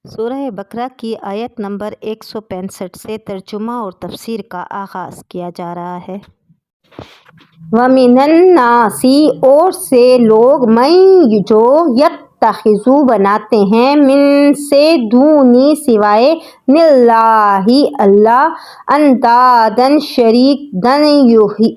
سورہ بقرہ کی آیت نمبر 165 سے ترجمہ اور تفسیر کا آغاز کیا جا رہا ہے۔ وَمِنَ النَّاسِ اور سے لوگ مَن جو یتخذوا بناتے ہیں من سے دونی سوائے اللہ اندادن شریک دن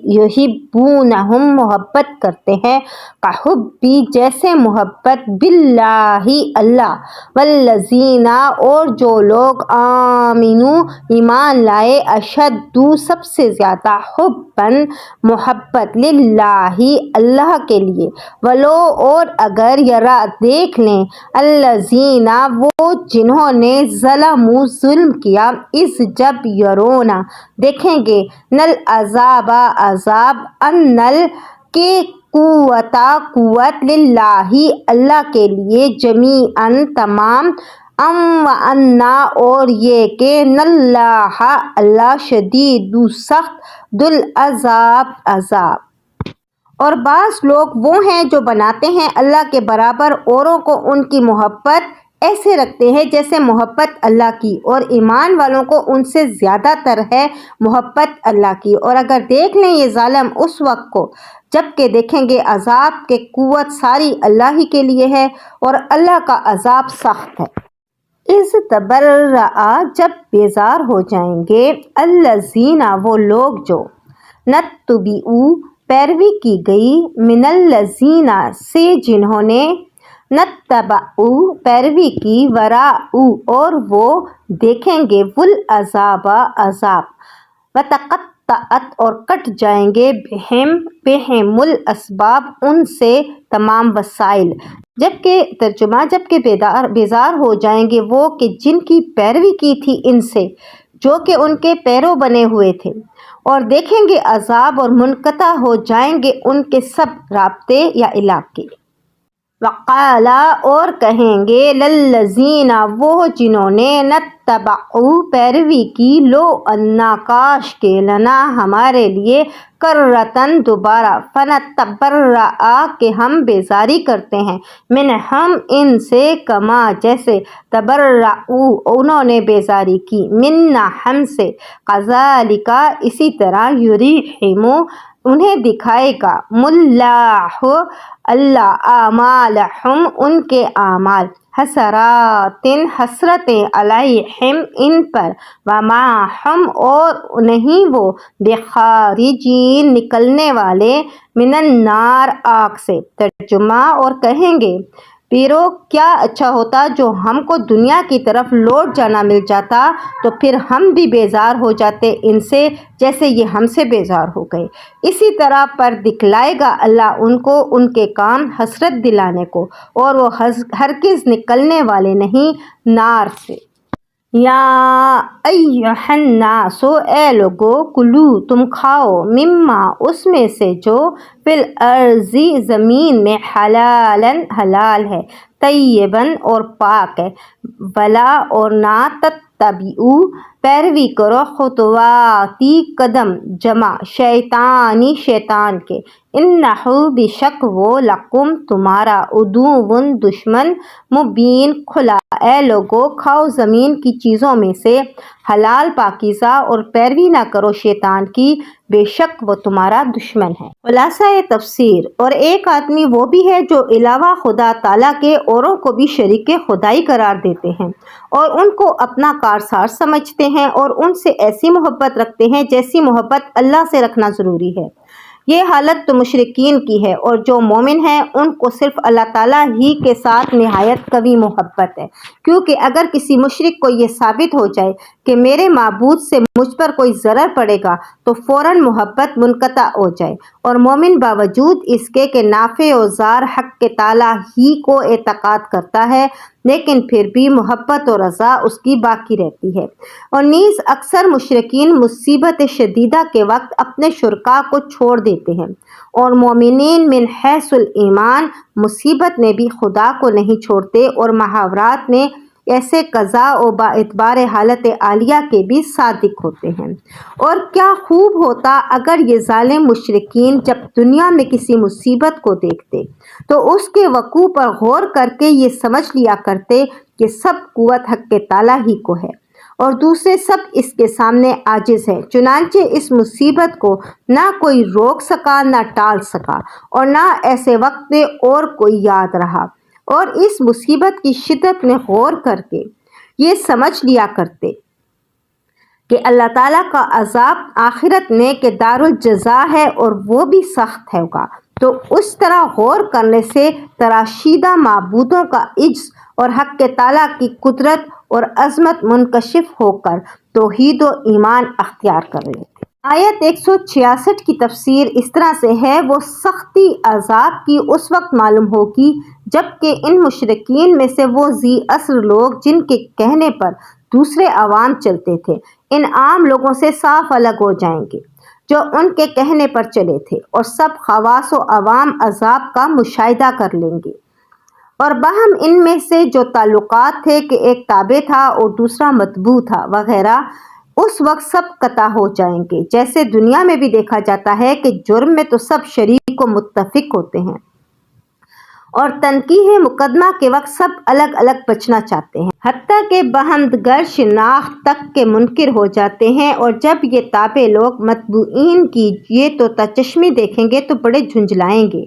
یحبونہم محبت کرتے ہیں کحبی جیسے محبت باللہ اللہ والذین اور جو لوگ آمنوا ایمان لائے اشد سب سے زیادہ حباً محبت للہ اللہ کے لیے ولو اور اگر یرا دیکھ لیں الذین وہ جنہوں نے ظلموا ظلم کیا اس جب یرونا دیکھیں گے نل عذاب عذاب ان نل کے قوت للہ اللہ کے لیے جمیعاً تمام وَأَنَّ اور یہ کہ نَاللَّهَ اللہ شدید سخت عذاب اور بعض لوگ وہ ہیں جو بناتے ہیں اللہ کے برابر اوروں کو ان کی محبت ایسے رکھتے ہیں جیسے محبت اللہ کی اور ایمان والوں کو ان سے زیادہ تر ہے محبت اللہ کی اور اگر دیکھ لیں یہ ظالم اس وقت کو جب کہ دیکھیں گے عذاب کے قوت ساری اللہ ہی کے لیے ہے اور اللہ کا عذاب سخت ہے۔ اذ تبرأ جب بیزار ہو جائیں گے الذین وہ لوگ جو نتبعوا پیروی کی گئی من الذین سے جنہوں نے نتبعوا پیروی کی وراء اور وہ دیکھیں گے والعذاب عذاب وتقطعت اور کٹ جائیں گے بہم الاسباب ان سے تمام وسائل جبکہ ترجمہ جبکہ بیزار ہو جائیں گے وہ کہ جن کی پیروی کی تھی ان سے جو کہ ان کے پیرو بنے ہوئے تھے اور دیکھیں گے عذاب اور منقطع ہو جائیں گے ان کے سب رابطے یا علاقے۔ وقال اور کہیں گے للذین وہ جنہوں نے نتبعوا پیروی کی لو انا کاش کے لنا ہمارے لیے کرتن دوبارہ فنتبرأ کہ ہم بیزاری کرتے ہیں منہم ان سے کما جیسے تبرؤوا انہوں نے بیزاری کی منا ہم سے کذالک اسی طرح یریہم انہیں دکھائے گا اللہ اعمالہم ان کے اعمال حسرات حسرتیں علیہم ان پر وما ہم اور نہیں وہ بخارجین نکلنے والے من النار آگ سے۔ ترجمہ اور کہیں گے پیرو کیا اچھا ہوتا جو ہم کو دنیا کی طرف لوٹ جانا مل جاتا تو پھر ہم بھی بیزار ہو جاتے ان سے جیسے یہ ہم سے بیزار ہو گئے۔ اسی طرح پر دکھلائے گا اللہ ان کو ان کے کام حسرت دلانے کو اور وہ ہرگز نکلنے والے نہیں نار سے۔ یا ایھا الناس اے لوگو کلو تم کھاؤ مما اس میں سے جو فی الارض زمین میں حلالن حلال ہے طیباً اور پاک ہے ولا اور نہ تتبعوا پیروی کرو خطواتی قدم جمع شیطانی شیطان کے انہ بشک وہ لکم تمہارا عدو دشمن مبین کھلا۔ اے لوگو کھاؤ زمین کی چیزوں میں سے حلال پاکیزہ اور پیروی نہ کرو شیطان کی بے شک وہ تمہارا دشمن ہے۔ خلاصہ تفسیر اور ایک آدمی وہ بھی ہے جو علاوہ خدا تعالیٰ کے اوروں کو بھی شریک خدائی قرار دیتے ہیں اور ان کو اپنا کارساز سمجھتے ہیں اور ان سے ایسی محبت رکھتے ہیں جیسی محبت اللہ سے رکھنا ضروری ہے۔ یہ حالت تو مشرکین کی ہے اور جو مومن ہیں ان کو صرف اللہ تعالیٰ ہی کے ساتھ نہایت قوی محبت ہے کیونکہ اگر کسی مشرک کو یہ ثابت ہو جائے کہ میرے معبود سے مجھ پر کوئی ضرر پڑے گا تو فوراً محبت منقطع ہو جائے اور مومن باوجود اس کے کہ نافع و ضار حق کے تعالیٰ ہی کو اعتقاد کرتا ہے لیکن پھر بھی محبت و رضا اس کی باقی رہتی ہے۔ اور نیز اکثر مشرکین مصیبت شدیدہ کے وقت اپنے شرکاء کو چھوڑ دیتے ہیں اور مومنین من حیث الایمان مصیبت میں بھی خدا کو نہیں چھوڑتے اور محاورات میں ایسے قضاء و با اعتبار حالت عالیہ کے بھی صادق ہوتے ہیں۔ اور کیا خوب ہوتا اگر یہ ظالم مشرکین جب دنیا میں کسی مصیبت کو دیکھتے تو اس کے وقوع پر غور کر کے یہ سمجھ لیا کرتے کہ سب قوت حق تعالیٰ ہی کو ہے اور دوسرے سب اس کے سامنے عاجز ہیں۔ چنانچہ اس مصیبت کو نہ کوئی روک سکا نہ ٹال سکا اور نہ ایسے وقت میں اور کوئی یاد رہا، اور اس مصیبت کی شدت میں غور کر کے یہ سمجھ لیا کرتے کہ اللہ تعالیٰ کا عذاب آخرت میں کہ دارالجزا ہے اور وہ بھی سخت ہوگا، تو اس طرح غور کرنے سے تراشیدہ معبودوں کا عجز اور حق تعالیٰ کی قدرت اور عظمت منکشف ہو کر توحید و ایمان اختیار کر لیتے۔ آیت 166 کی تفسیر اس طرح سے ہے، وہ سختی عذاب کی اس وقت معلوم ہوگی جبکہ ان مشرکین میں سے وہ ذی اثر لوگ جن کے کہنے پر دوسرے عوام چلتے تھے ان عام لوگوں سے صاف الگ ہو جائیں گے جو ان کے کہنے پر چلے تھے، اور سب خواص و عوام عذاب کا مشاہدہ کر لیں گے، اور باہم ان میں سے جو تعلقات تھے کہ ایک تابع تھا اور دوسرا متبوع تھا وغیرہ اس وقت سب قطع ہو جائیں گے، جیسے دنیا میں بھی دیکھا جاتا ہے کہ جرم میں تو سب شریک و متفق ہوتے ہیں اور تنقیح مقدمہ کے وقت سب الگ الگ بچنا چاہتے ہیں، حتیٰ کہ باہمدگر شناخت تک کے منکر ہو جاتے ہیں، اور جب یہ تابع لوگ متبوعین کی یہ تو چشمی دیکھیں گے تو بڑے جھنجھلائیں گے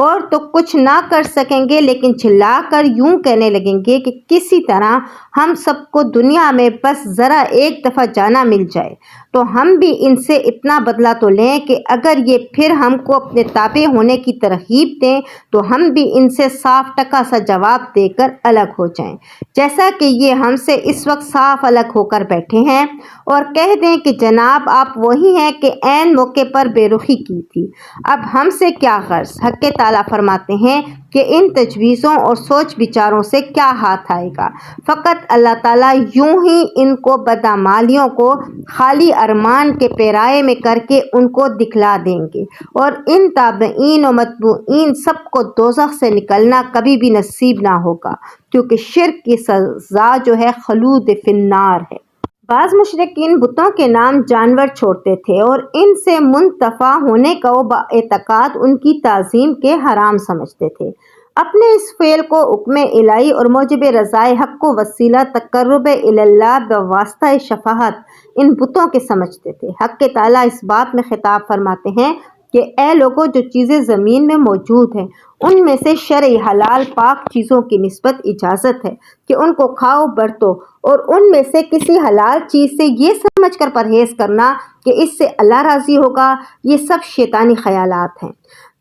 اور تو کچھ نہ کر سکیں گے، لیکن چلا کر یوں کہنے لگیں گے کہ کسی طرح ہم سب کو دنیا میں بس ذرا ایک دفعہ جانا مل جائے تو ہم بھی ان سے اتنا بدلہ تو لیں کہ اگر یہ پھر ہم کو اپنے تابع ہونے کی ترغیب دیں تو ہم بھی ان سے صاف ٹکا سا جواب دے کر الگ ہو جائیں، جیسا کہ یہ ہم سے اس وقت صاف الگ ہو کر بیٹھے ہیں، اور کہہ دیں کہ جناب آپ وہی ہیں کہ عین موقع پر بے رخی کی تھی، اب ہم سے کیا غرض۔ حق تعالیٰ فرماتے ہیں کہ ان تجویزوں اور سوچ بچاروں سے کیا ہاتھ آئے گا، فقط اللہ تعالیٰ یوں ہی ان کو بدعمالیوں کو خالی ارمان کے پیرائے میں کر کے ان کو دکھلا دیں گے، اور ان تابعین و متبوعین سب کو دوزخ سے نکلنا کبھی بھی نصیب نہ ہوگا، کیونکہ شرک کی سزا جو ہے خلود فی النار ہے۔ بعض مشرکین بتوں کے نام جانور چھوڑتے تھے اور ان سے منتفع ہونے کا وہ باعتقاد ان کی تعظیم کے حرام سمجھتے تھے۔ اپنے اس فعل کو حکم الہی اور موجب رضائے حق کو وسیلہ تقرب اللہ بواسطہ شفاعت ان بتوں کے سمجھتے تھے۔ حق تعالیٰ اس بات میں خطاب فرماتے ہیں کہ اے لوگوں، جو چیزیں زمین میں موجود ہیں ان میں سے شرعی حلال پاک چیزوں کی نسبت اجازت ہے کہ ان کو کھاؤ برتو، اور ان میں سے کسی حلال چیز سے یہ سمجھ کر پرہیز کرنا کہ اس سے اللہ راضی ہوگا، یہ سب شیطانی خیالات ہیں۔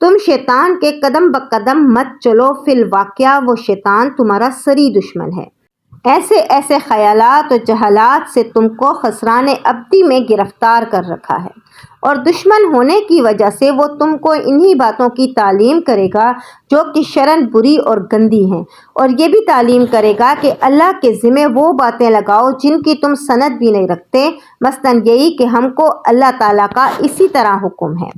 تم شیطان کے قدم بقدم مت چلو، فی الواقعہ وہ شیطان تمہارا سری دشمن ہے۔ ایسے ایسے خیالات و جہالات سے تم کو خسران ابدی میں گرفتار کر رکھا ہے، اور دشمن ہونے کی وجہ سے وہ تم کو انہی باتوں کی تعلیم کرے گا جو کہ شرعاً بری اور گندی ہیں، اور یہ بھی تعلیم کرے گا کہ اللہ کے ذمہ وہ باتیں لگاؤ جن کی تم سند بھی نہیں رکھتے، مثلاً یہی کہ ہم کو اللہ تعالیٰ کا اسی طرح حکم ہے۔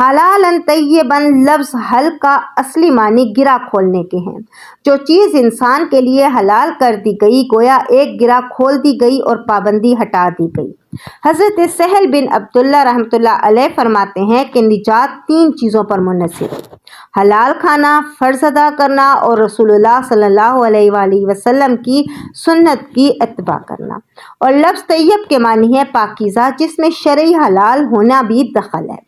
حلالً طیباً لفظ حل کا اصلی معنی گرہ کھولنے کے ہیں۔ جو چیز انسان کے لیے حلال کر دی گئی گویا ایک گرہ کھول دی گئی اور پابندی ہٹا دی گئی۔ حضرت سہل بن عبداللہ رحمۃ اللہ علیہ فرماتے ہیں کہ نجات 3 چیزوں پر منحصر ہے: حلال کھانا، فرض ادا کرنا، اور رسول اللہ صلی اللہ علیہ وآلہ وسلم کی سنت کی اتباع کرنا۔ اور لفظ طیب کے معنی ہے پاکیزہ، جس میں شرعی حلال ہونا بھی دخل ہے،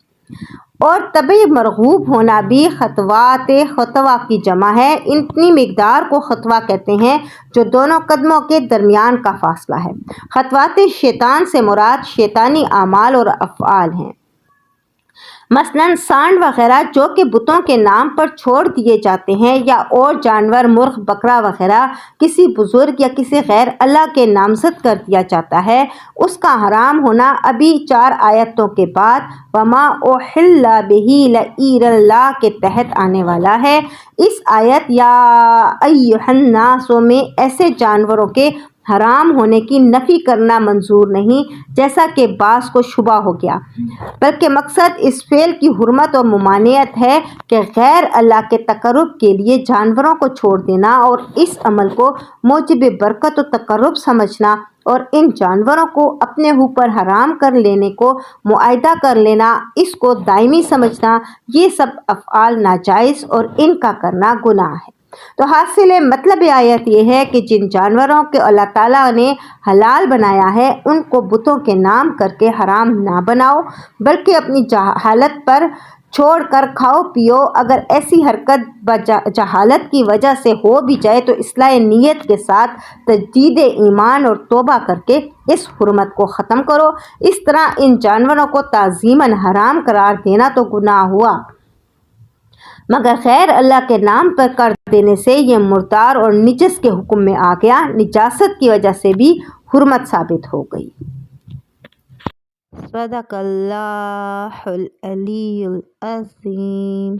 اور طبعی مرغوب ہونا بھی۔ خطوات خطوہ کی جمع ہے، اتنی مقدار کو خطوہ کہتے ہیں جو دونوں قدموں کے درمیان کا فاصلہ ہے۔ خطوات شیطان سے مراد شیطانی اعمال اور افعال ہیں، مثلاً سانڈ وغیرہ جو کہ بتوں کے نام پر چھوڑ دیے جاتے ہیں، یا اور جانور مرغ بکرا وغیرہ کسی بزرگ یا کسی غیر اللہ کے نامزد کر دیا جاتا ہے، اس کا حرام ہونا ابھی 4 آیتوں کے بعد وما احل بہ لغیر اللہ کے تحت آنے والا ہے۔ اس آیت یا ایھا الناس میں ایسے جانوروں کے حرام ہونے کی نفی کرنا منظور نہیں جیسا کہ بعض کو شبہ ہو گیا، بلکہ مقصد اس فعل کی حرمت اور ممانعت ہے کہ غیر اللہ کے تقرب کے لیے جانوروں کو چھوڑ دینا اور اس عمل کو موجب برکت و تقرب سمجھنا اور ان جانوروں کو اپنے اوپر حرام کر لینے کو معاہدہ کر لینا، اس کو دائمی سمجھنا، یہ سب افعال ناجائز اور ان کا کرنا گناہ ہے۔ تو حاصل مطلب آیت یہ ہے کہ جن جانوروں کے اللہ تعالیٰ نے حلال بنایا ہے ان کو بتوں کے نام کر کے حرام نہ بناؤ، بلکہ اپنی جہالت پر چھوڑ کر کھاؤ پیو۔ اگر ایسی حرکت جہالت کی وجہ سے ہو بھی جائے تو اصلاح نیت کے ساتھ تجدید ایمان اور توبہ کر کے اس حرمت کو ختم کرو۔ اس طرح ان جانوروں کو تعظیماً حرام قرار دینا تو گناہ ہوا، مگر غیر اللہ کے نام پر کر دینے سے یہ مردار اور نجس کے حکم میں آ گیا، نجاست کی وجہ سے بھی حرمت ثابت ہو گئی۔ صدق اللہ العلی العظیم۔